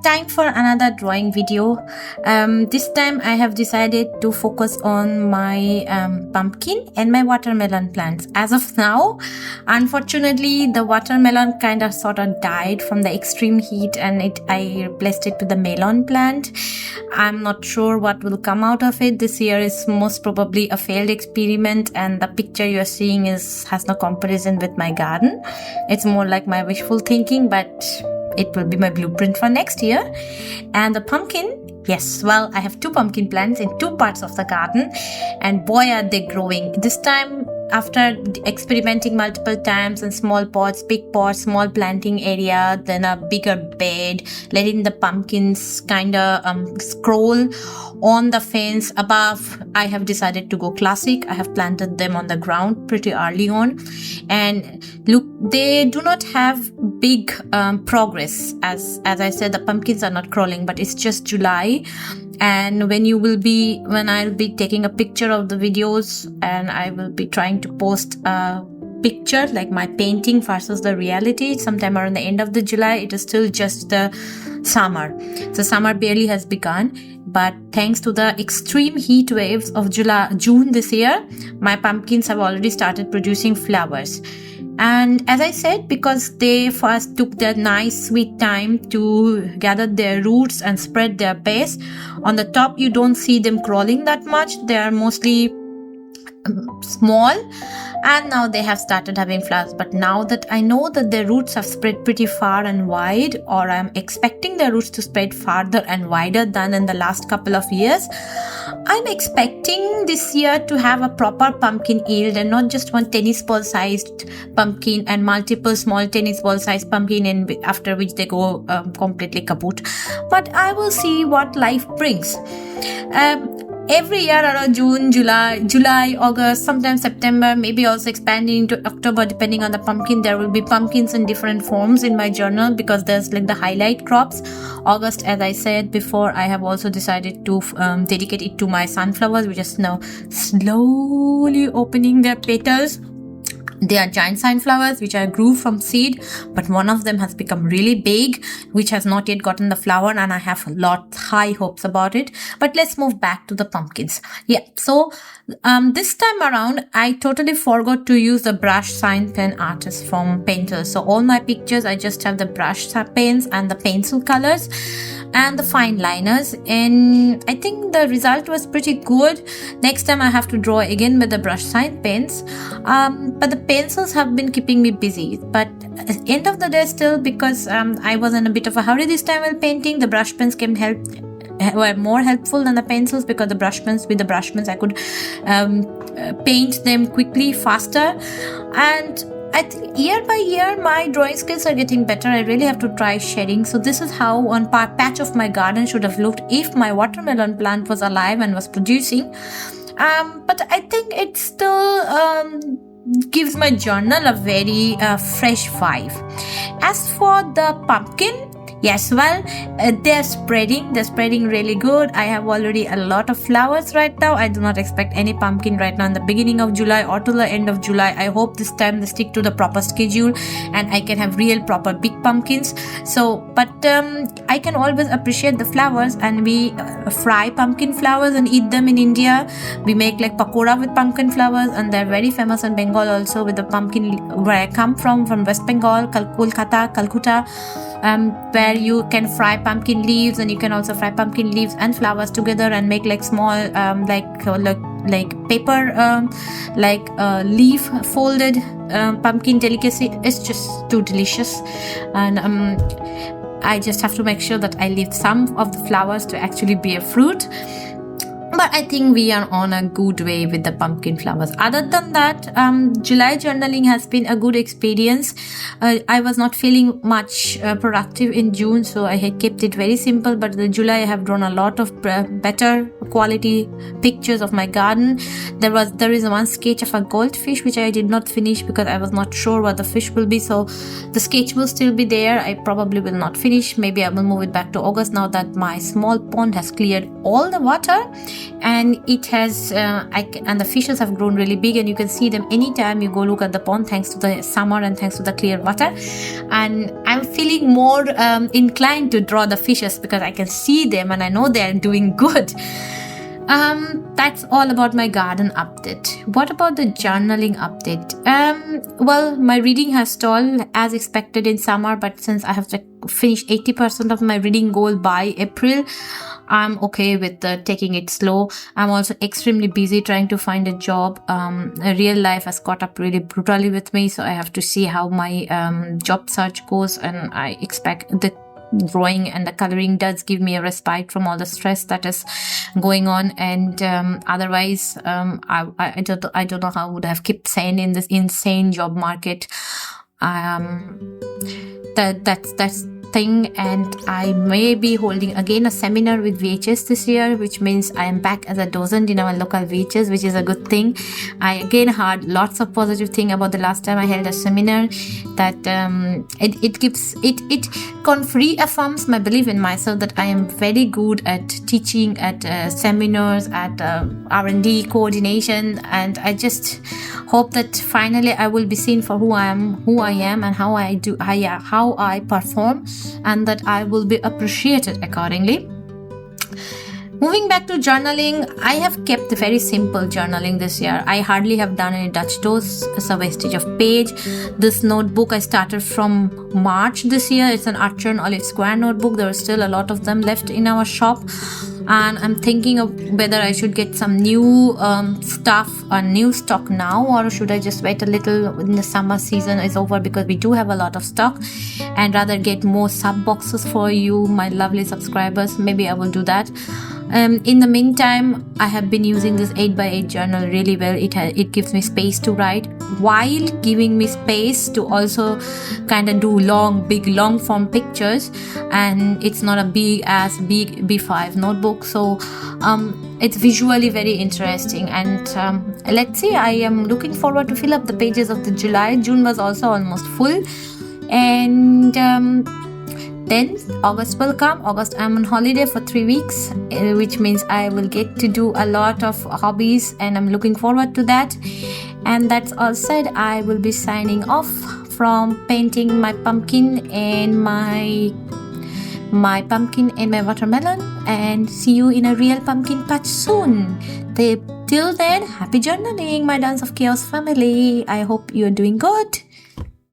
time for another drawing video. This time I have decided to focus on my pumpkin and my watermelon plants. As of now, unfortunately, the watermelon kind of sort of died from the extreme heat, and I replaced it with the melon plant. I'm not sure what will come out of it. This year is most probably a failed experiment, and the picture you're seeing has no comparison with my garden. It's more like my wishful thinking, but it will be my blueprint for next year. And the pumpkin, yes, well, I have 2 pumpkin plants in 2 parts of the garden, and boy are they growing. This time, after experimenting multiple times in small pots, big pots, small planting area, then a bigger bed, letting the pumpkins kind of scroll on the fence above, I have decided to go classic. I have planted them on the ground pretty early on, and look, they do not have big progress. As I said, the pumpkins are not crawling, but it's just July. And when I'll be taking a picture of the videos, and I will be trying to post a picture like my painting versus the reality sometime around the end of the July. It is still just the summer. The summer barely has begun, but thanks to the extreme heat waves of June this year, my pumpkins have already started producing flowers. And as I said, because they first took their nice sweet time to gather their roots and spread their base, on the top you don't see them crawling that much. They are mostly small, and now they have started having flowers. But now that I know that their roots have spread pretty far and wide, or I'm expecting their roots to spread farther and wider than in the last couple of years, I'm expecting this year to have a proper pumpkin yield, and not just one tennis ball sized pumpkin and multiple small tennis ball sized pumpkin, and after which they go completely kaput. But I will see what life brings. Every year around June, July, August, sometimes September, maybe also expanding into October depending on the pumpkin, there will be pumpkins in different forms in my journal, because there's like the highlight crops. August, as I said before, I have also decided to dedicate it to my sunflowers, which is now slowly opening their petals. They are giant sunflowers which I grew from seed, but one of them has become really big, which has not yet gotten the flower, and I have high hopes about it. But let's move back to the pumpkins. Yeah, so this time around, I totally forgot to use the brush sign pen artist from Painter. So all my pictures, I just have the brush pens and the pencil colors and the fine liners, and I think the result was pretty good. Next time I have to draw again with the brush sign pens, but the pencils have been keeping me busy. But at the end of the day, still, because I was in a bit of a hurry this time while painting, the brush pens were more helpful than the pencils, because with the brush pens I could paint them quickly, faster. And I think year by year my drawing skills are getting better. I really have to try shading. So this is how one patch of my garden should have looked if my watermelon plant was alive and was producing. But I think it still gives my journal a very fresh vibe. As for the pumpkin, yes, well, they're spreading really good. I have already a lot of flowers right now. I do not expect any pumpkin right now in the beginning of July or to the end of July. I hope this time they stick to the proper schedule and I can have real proper big pumpkins. So, but I can always appreciate the flowers, and we fry pumpkin flowers and eat them in India. We make like pakora with pumpkin flowers, and they're very famous in Bengal also with the pumpkin where I come from West Bengal, Calcutta. Where you can fry pumpkin leaves, and you can also fry pumpkin leaves and flowers together and make like small like paper leaf folded pumpkin delicacy. It's just too delicious, and I just have to make sure that I leave some of the flowers to actually bear fruit. But I think we are on a good way with the pumpkin flowers. Other than that, July journaling has been a good experience. I was not feeling much productive in June, so I had kept it very simple. But in July, I have drawn a lot of better quality pictures of my garden. There is one sketch of a goldfish which I did not finish because I was not sure what the fish will be. So the sketch will still be there. I probably will not finish. Maybe I will move it back to August now that my small pond has cleared all the water. And it has and the fishes have grown really big, and you can see them anytime you go look at the pond, thanks to the summer and thanks to the clear water. And I'm feeling more inclined to draw the fishes because I can see them and I know they're doing good. That's all about my garden update. What about the journaling update? Well, my reading has stalled as expected in summer, but since I have to finish 80% of my reading goal by April, I'm okay with taking it slow. I'm also extremely busy trying to find a job. Real life has caught up really brutally with me, so I have to see how my job search goes, and I expect the drawing and the coloring does give me a respite from all the stress that is going on, and otherwise I don't know how I would have kept sane in this insane job market. That's thing. And I may be holding again a seminar with VHS this year, which means I am back as a docent in our local VHS, which is a good thing. I again heard lots of positive thing about the last time I held a seminar, that it reaffirms my belief in myself that I am very good at teaching at seminars, at R&D coordination, and I just hope that finally I will be seen for who I am and how I perform, and that I will be appreciated accordingly. Moving back to journaling, I have kept a very simple journaling this year. I hardly have done any Dutch toast. It's a wastage of page. This notebook I started from March this year. It's an Archer and Olive Square notebook. There are still a lot of them left in our shop, and I'm thinking of whether I should get some new stuff or new stock now, or should I just wait a little when the summer season is over, because we do have a lot of stock, and rather get more sub boxes for you, my lovely subscribers. Maybe I will do that. In the meantime, I have been using this 8x8 journal really well. It gives me space to write while giving me space to also kind of do big long form pictures, and it's not a big B5 notebook, so it's visually very interesting. And let's see, I am looking forward to fill up the pages of the July. June was also almost full, and then August will come. August I'm on holiday for 3 weeks, which means I will get to do a lot of hobbies, and I'm looking forward to that. And that's all said, I will be signing off from painting my pumpkin and my watermelon, and see you in a real pumpkin patch soon. Till then, happy journaling, my Dance of Chaos family. I hope you're doing good.